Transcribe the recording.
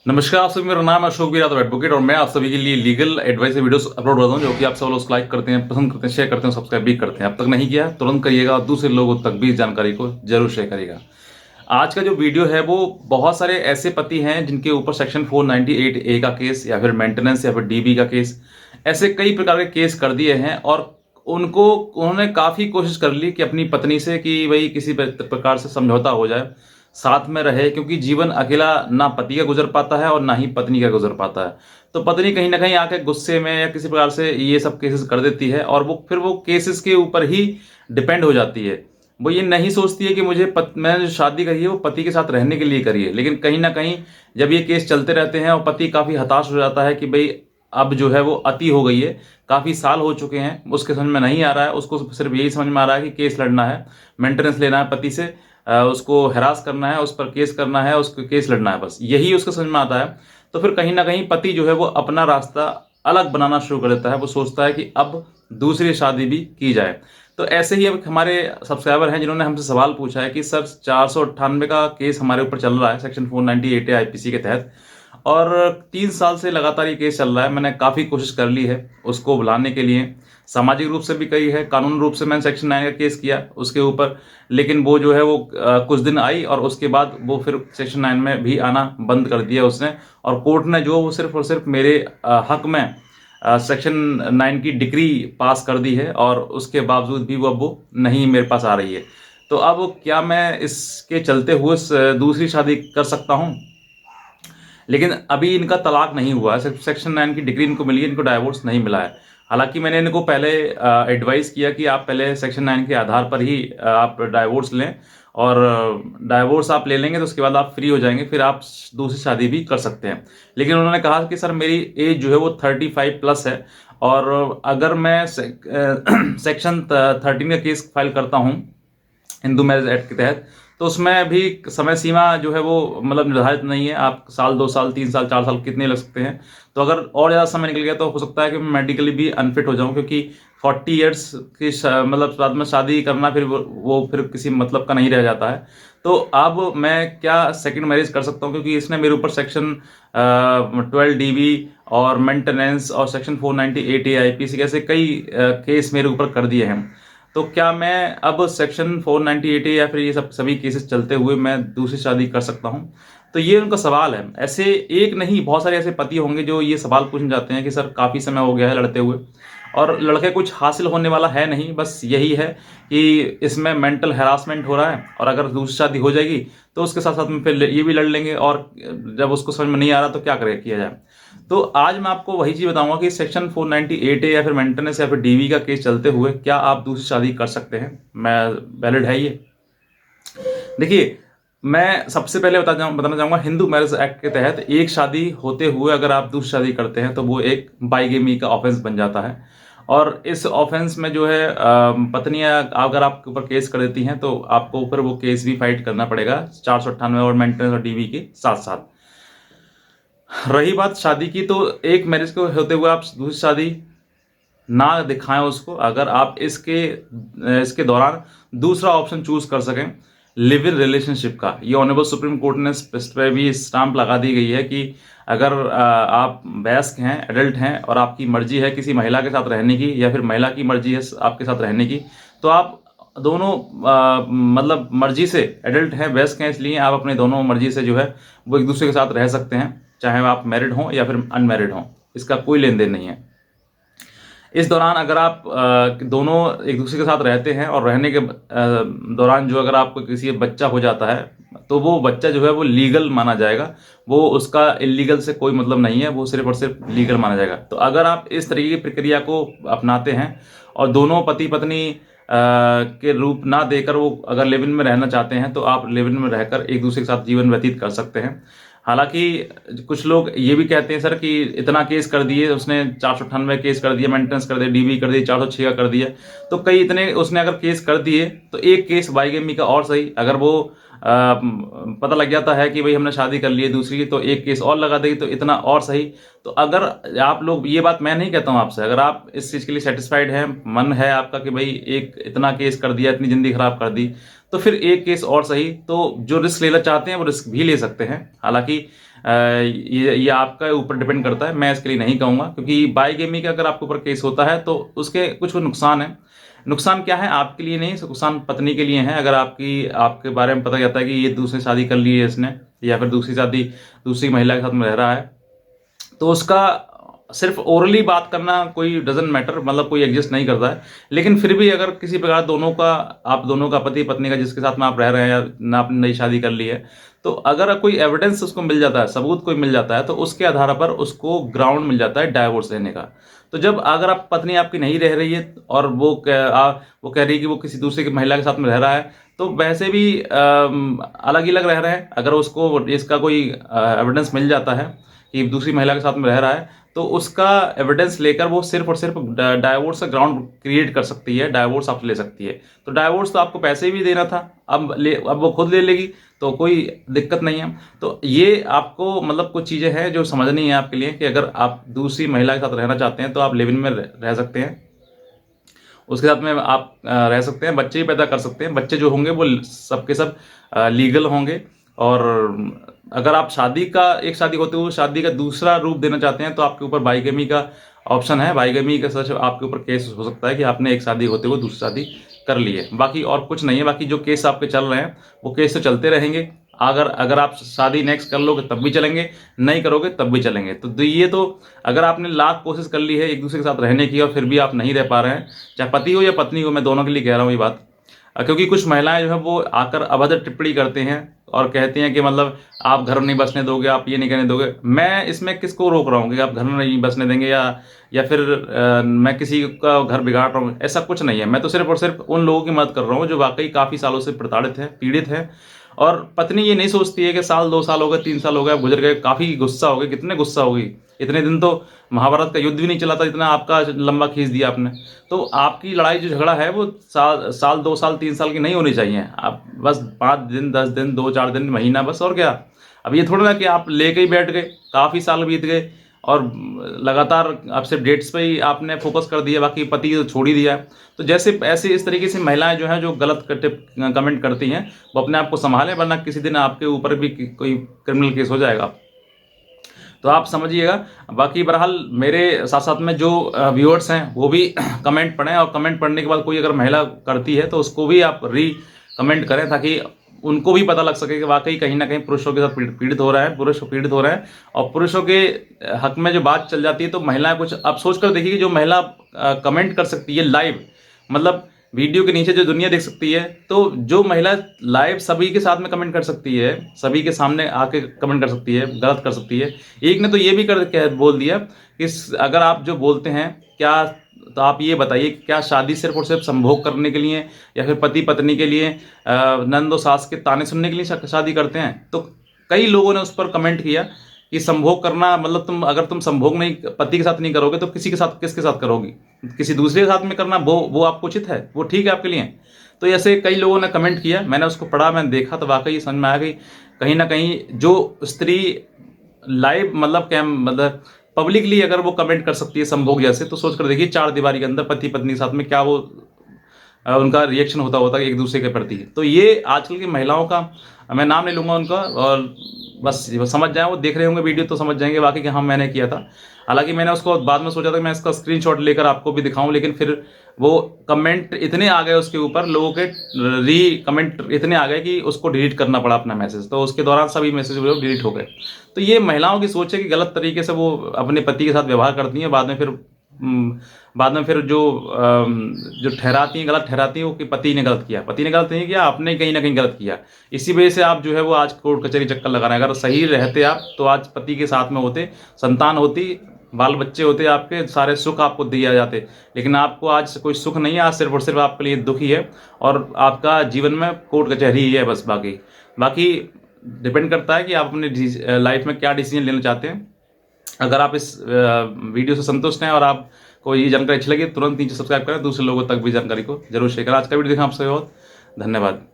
नमस्कार, आप सभी। मेरा नाम है अशोक वीराद एडवोकेट और मैं आप सभी के लिए लीगल एडवाइस वीडियोस अपलोड करता हूं, जो कि आप सब लोग लाइक करते हैं, पसंद करते हैं, शेयर करते हैं, सब्सक्राइब भी करते हैं। अब तक नहीं किया तुरंत करिएगा और दूसरे लोगों तक भी इस जानकारी को जरूर शेयर करिएगा। आज का जो वीडियो है वो बहुत सारे ऐसे पति हैं जिनके ऊपर सेक्शन 498A का केस या फिर मेंटेनेंस या फिर डीबी का केस, ऐसे कई प्रकार के केस कर दिए हैं और उन्होंने काफ़ी कोशिश कर ली कि अपनी पत्नी से कि भाई किसी प्रकार से समझौता हो जाए, साथ में रहे, क्योंकि जीवन अकेला ना पति का गुजर पाता है और ना ही पत्नी का गुजर पाता है। तो पत्नी कहीं ना कहीं आके गुस्से में या किसी प्रकार से ये सब केसेस कर देती है और वो केसेस के ऊपर ही डिपेंड हो जाती है। वो ये नहीं सोचती है कि मैंने जो शादी करी है वो पति के साथ रहने के लिए करी है, लेकिन कहीं ना कहीं जब ये केस चलते रहते हैं और पति काफ़ी हताश हो जाता है कि भाई अब जो है वो अति हो गई है, काफ़ी साल हो चुके हैं, उसके समझ में नहीं आ रहा है, उसको सिर्फ यही समझ में आ रहा है कि केस लड़ना है, मेंटेनेंस लेना है पति से, उसको हरास करना है, उस पर केस करना है, उसको केस लड़ना है, बस यही उसको समझ में आता है। तो फिर कहीं ना कहीं पति जो है वो अपना रास्ता अलग बनाना शुरू कर देता है। वो सोचता है कि अब दूसरी शादी भी की जाए। तो ऐसे ही अब हमारे सब्सक्राइबर हैं जिन्होंने हमसे सवाल पूछा है कि सर 498 का केस हमारे ऊपर चल रहा है सेक्शन 498 आईपीसी के तहत, और 3 साल से लगातार ये केस चल रहा है। मैंने काफ़ी कोशिश कर ली है उसको बुलाने के लिए, सामाजिक रूप से भी करी है, कानून रूप से मैंने सेक्शन 9 का केस किया उसके ऊपर, लेकिन वो जो है वो कुछ दिन आई और उसके बाद वो फिर सेक्शन 9 में भी आना बंद कर दिया उसने। और कोर्ट ने जो वो सिर्फ और सिर्फ मेरे हक में सेक्शन 9 की डिग्री पास कर दी है और उसके बावजूद भी वो नहीं मेरे पास आ रही है। तो अब क्या मैं इसके चलते हुए दूसरी शादी कर सकता हूँ? लेकिन अभी इनका तलाक नहीं हुआ है, सिर्फ सेक्शन 9 की डिग्री इनको मिली है, इनको डाइवोर्स नहीं मिला है। हालांकि मैंने इनको पहले एडवाइस किया कि आप पहले सेक्शन 9 के आधार पर ही आप डाइवोर्स लें, और डाइवोर्स आप ले लेंगे तो उसके बाद आप फ्री हो जाएंगे, फिर आप दूसरी शादी भी कर सकते हैं। लेकिन उन्होंने कहा कि सर मेरी एज जो है वो 35 प्लस है, और अगर मैं सेक्शन 13 का केस फाइल करता हूँ हिंदू मैरिज एक्ट के तहत, तो उसमें भी समय सीमा जो है वो मतलब निर्धारित नहीं है। आप साल, 2 साल, 3 साल, 4 साल कितने लग सकते हैं। तो अगर और ज़्यादा समय निकल गया तो हो सकता है कि मैं मेडिकली भी अनफिट हो जाऊं, क्योंकि 40 ईयर्स की मतलब बाद में शादी करना फिर वो फिर किसी मतलब का नहीं रह जाता है। तो अब मैं क्या सेकंड मैरिज कर सकता हूं, क्योंकि इसने मेरे ऊपर सेक्शन 12 DB और मेंटेनेंस और सेक्शन 498 आईपीसी कैसे कई केस मेरे ऊपर कर दिए हैं। तो क्या मैं अब सेक्शन 498 या फिर ये सब सभी केसेस चलते हुए मैं दूसरी शादी कर सकता हूँ? तो ये उनका सवाल है। ऐसे एक नहीं, बहुत सारे ऐसे पति होंगे जो ये सवाल पूछने जाते हैं कि सर काफ़ी समय हो गया है लड़ते हुए और लड़के कुछ हासिल होने वाला है नहीं, बस यही है कि इसमें मेंटल हैरासमेंट हो रहा है, और अगर दूसरी शादी हो जाएगी तो उसके साथ साथ में फिर ये भी लड़ लेंगे, और जब उसको समझ में नहीं आ रहा तो क्या करे किया जाए। तो आज मैं आपको वही चीज़ बताऊंगा कि सेक्शन 498 या फिर मेंटेनेंस या फिर डीवी का केस चलते हुए क्या आप दूसरी शादी कर सकते हैं, मैं वैलिड है ये। देखिए, मैं सबसे पहले बताना चाहूंगा, हिंदू मैरिज एक्ट के तहत एक शादी होते हुए अगर आप दूसरी शादी करते हैं तो वो एक बाइगेमी का ऑफेंस बन जाता है। और इस ऑफेंस में जो है पत्नियां अगर आपके ऊपर केस कर देती हैं तो आपको ऊपर वो केस भी फाइट करना पड़ेगा 498 और मेंटेनेंस और डीवी के साथ साथ। रही बात शादी की, तो एक मैरिज को होते हुए आप दूसरी शादी ना दिखाएं उसको, अगर आप इसके दौरान दूसरा ऑप्शन चूज कर सकें लिव इन रिलेशनशिप का। ये ऑनरेबल सुप्रीम कोर्ट ने इस पे भी स्टाम्प लगा दी गई है कि अगर आप वयस्क हैं, एडल्ट हैं, और आपकी मर्जी है किसी महिला के साथ रहने की या फिर महिला की मर्जी है आपके साथ रहने की, तो आप दोनों मतलब मर्जी से एडल्ट हैं, वयस्क हैं, इसलिए आप अपने दोनों मर्जी से जो है वो एक दूसरे के साथ रह सकते हैं, चाहे आप मैरिड हों या फिर अनमैरिड हों, इसका कोई लेन देन नहीं है। इस दौरान अगर आप दोनों एक दूसरे के साथ रहते हैं और रहने के दौरान जो अगर आपको किसी बच्चा हो जाता है तो वो बच्चा जो है वो लीगल माना जाएगा, वो उसका इलीगल से कोई मतलब नहीं है, वो सिर्फ और सिर्फ लीगल माना जाएगा। तो अगर आप इस तरीके की प्रक्रिया को अपनाते हैं और दोनों पति पत्नी के रूप ना देकर वो अगर लिव इन में रहना चाहते हैं तो आप लिव इन में रहकर एक दूसरे के साथ जीवन व्यतीत कर सकते हैं। हालांकि कुछ लोग ये भी कहते हैं सर कि इतना केस कर दिए उसने, 498 केस कर दिया, मेंटेनेंस कर दिया, डीबी कर दिया, 406 का कर दिया, तो कई इतने उसने अगर केस कर दिए तो एक केस बाइगेमी का और सही, अगर वो पता लग जाता है कि भाई हमने शादी कर ली है दूसरी, तो एक केस और लगा देगी तो इतना और सही। तो अगर आप लोग, ये बात मैं नहीं कहता हूँ आपसे, अगर आप इस चीज़ के लिए सेटिस्फाइड हैं, मन है आपका कि भाई एक इतना केस कर दिया, इतनी ज़िंदगी खराब कर दी, तो फिर एक केस और सही। तो जो रिस्क लेना चाहते हैं वो रिस्क भी ले सकते हैं। हालांकि ये आपका ऊपर डिपेंड करता है, मैं इसके लिए नहीं कहूँगा, क्योंकि बाईगेमी का अगर आपके ऊपर केस होता है तो उसके कुछ नुकसान है। नुकसान क्या है, आपके लिए नहीं, नुकसान पत्नी के लिए है। अगर आपके बारे में पता चलता है कि ये दूसरी शादी कर ली है इसने, या फिर दूसरी महिला के साथ में रह रहा है, तो उसका सिर्फ ओरली बात करना कोई डजेंट मैटर, मतलब कोई एग्जिस्ट नहीं करता है। लेकिन फिर भी अगर किसी प्रकार आप दोनों का पति पत्नी का, जिसके साथ में आप रह रहे हैं या ना आपने नई शादी कर ली है, तो अगर कोई एविडेंस उसको मिल जाता है, सबूत कोई मिल जाता है, तो उसके आधार पर उसको ग्राउंड मिल जाता है डाइवोर्स देने का। तो जब अगर आप पत्नी आपकी नहीं रह रही है और वो कह रही है कि वो किसी दूसरे की महिला के साथ में रह रहा है, तो वैसे भी अलग ही अलग रह रहे हैं, अगर उसको इसका कोई एविडेंस मिल जाता है कि दूसरी महिला के साथ में रह रहा है, तो उसका एविडेंस लेकर वो सिर्फ और सिर्फ डाइवोर्स का ग्राउंड क्रिएट कर सकती है, डाइवोर्स आप ले सकती है। तो डाइवोर्स तो आपको पैसे भी देना था, अब वो खुद ले लेगी, तो कोई दिक्कत नहीं है। तो ये आपको मतलब कुछ चीज़ें हैं जो समझनी है आपके लिए, कि अगर आप दूसरी महिला के साथ रहना चाहते हैं तो आप लिव इन में रह सकते हैं, उसके साथ में आप रह सकते हैं, बच्चे भी पैदा कर सकते हैं। बच्चे जो होंगे वो सबके सब लीगल होंगे। और अगर आप एक शादी होते हुए शादी का दूसरा रूप देना चाहते हैं, तो आपके ऊपर बाईगेमी का ऑप्शन है। बाईगेमी का सच आपके ऊपर केस हो सकता है कि आपने एक शादी होते हुए दूसरी शादी कर ली है। बाकी और कुछ नहीं है। बाकी जो केस आपके चल रहे हैं वो केस तो चलते रहेंगे। अगर आप शादी नेक्स्ट कर लोगे तब भी चलेंगे, नहीं करोगे तब भी चलेंगे। तो ये तो अगर आपने लाख कोशिश कर ली है एक दूसरे के साथ रहने की और फिर भी आप नहीं रह पा रहे हैं, चाहे पति हो या पत्नी हो, मैं दोनों के लिए कह रहा हूँ ये बात। क्योंकि कुछ महिलाएं जो है वो आकर अभद्र टिप्पणी करते हैं और कहती हैं कि मतलब आप घर नहीं बसने दोगे, आप ये नहीं करने दोगे। मैं इसमें किसको रोक रहा हूँ कि आप घर नहीं बसने देंगे, या फिर मैं किसी का घर बिगाड़ रहा हूँ? ऐसा कुछ नहीं है। मैं तो सिर्फ और सिर्फ उन लोगों की मदद कर रहा हूँ जो वाकई काफ़ी सालों से प्रताड़ित हैं, पीड़ित हैं। और पत्नी ये नहीं सोचती है कि साल 2 साल हो गए, 3 साल हो गए, गुजर गए, काफ़ी गुस्सा हो गए। कितने गुस्सा होगी, इतने दिन तो महाभारत का युद्ध भी नहीं चला था, इतना आपका लंबा खींच दिया आपने। तो आपकी लड़ाई जो झगड़ा है वो साल 2 साल 3 साल की नहीं होनी चाहिए। आप बस 5 दिन 10 दिन 2 4 दिन महीना बस, और क्या। अब ये थोड़ा ना कि आप लेके ही बैठ गए, काफ़ी साल बीत गए और लगातार आप सिर्फ डेट्स पे ही आपने फोकस कर दिया, बाकी पति तो छोड़ ही दिया। तो जैसे ऐसे इस तरीके से महिलाएं जो हैं जो गलत कमेंट करती हैं, वो अपने आप को संभालें, वरना किसी दिन आपके ऊपर भी कोई क्रिमिनल केस हो जाएगा। तो आप समझिएगा। बाकी बहरहाल मेरे साथ साथ में जो व्यूअर्स हैं वो भी कमेंट पढ़ें, और कमेंट पढ़ने के बाद कोई अगर महिला करती है तो उसको भी आप कमेंट करें, ताकि उनको भी पता लग सके कि वाकई कहीं ना कहीं पुरुषों के साथ पीड़ित हो रहा है, पुरुष पीड़ित हो रहे हैं। और पुरुषों के हक में जो बात चल जाती है तो महिलाएं कुछ, आप सोच कर देखिए कि जो महिला कमेंट कर सकती है लाइव, मतलब वीडियो के नीचे जो दुनिया देख सकती है, तो जो महिला लाइव सभी के साथ में कमेंट कर सकती है, सभी के सामने आके कमेंट कर सकती है, गलत कर सकती है। एक ने तो ये भी बोल दिया कि अगर आप जो बोलते हैं क्या, तो आप ये बताइए क्या शादी सिर्फ और सिर्फ संभोग करने के लिए, या फिर पति पत्नी के लिए नंद और सास के ताने सुनने के लिए शादी करते हैं? तो कई लोगों ने उस पर कमेंट किया कि संभोग करना मतलब अगर तुम संभोग नहीं, पति के साथ नहीं करोगे तो किसके साथ करोगी? किसी दूसरे के साथ में करना वो आपको उचित है, वो ठीक है आपके लिए? तो ऐसे कई लोगों ने कमेंट किया, मैंने उसको पढ़ा, मैंने देखा, तो वाकई समझ में आ गई कहीं ना कहीं जो स्त्री लाइव मतलब पब्लिकली अगर वो कमेंट कर सकती है संभोग जैसे, तो सोच कर देखिए 4 दीवारी के अंदर पति पत्नी के साथ में क्या वो उनका रिएक्शन होता है एक दूसरे के प्रति। तो ये आजकल की महिलाओं का, मैं नाम नहीं लूंगा उनका, और बस समझ जाए, वो देख रहे होंगे वीडियो तो समझ जाएंगे वाकई कि हाँ मैंने किया था। हालांकि मैंने उसको बाद में सोचा था कि मैं इसका स्क्रीनशॉट लेकर आपको भी दिखाऊं, लेकिन फिर वो कमेंट इतने आ गए उसके ऊपर, लोगों के कमेंट इतने आ गए कि उसको डिलीट करना पड़ा अपना मैसेज। तो उसके दौरान सभी मैसेज डिलीट हो गए। तो ये महिलाओं की सोच है कि गलत तरीके से वो अपने पति के साथ व्यवहार करती हैं, बाद में फिर जो ठहराती हैं, गलत ठहराती हैं वो कि पति ने गलत किया। पति ने गलत नहीं किया, आपने कहीं ना कहीं गलत किया। इसी वजह से आप जो है वो आज कोर्ट कचहरी चक्कर लगा रहे हैं। अगर सही रहते आप तो आज पति के साथ में होते, संतान होती, बाल बच्चे होते, आपके सारे सुख आपको दिए जाते। लेकिन आपको आज कोई सुख नहीं है, आज सिर्फ और सिर्फ आपके लिए दुख ही है, और आपका जीवन में कोर्ट कचहरी ही है बस। बाकी डिपेंड करता है कि आप अपने लाइफ में क्या डिसीजन लेना चाहते हैं। अगर आप इस वीडियो से संतुष्ट हैं और आपको ये जानकारी अच्छी लगी, तुरंत नीचे सब्सक्राइब करें, दूसरे लोगों तक भी जानकारी को जरूर शेयर करें। आज का वीडियो देखा आपसे बहुत धन्यवाद।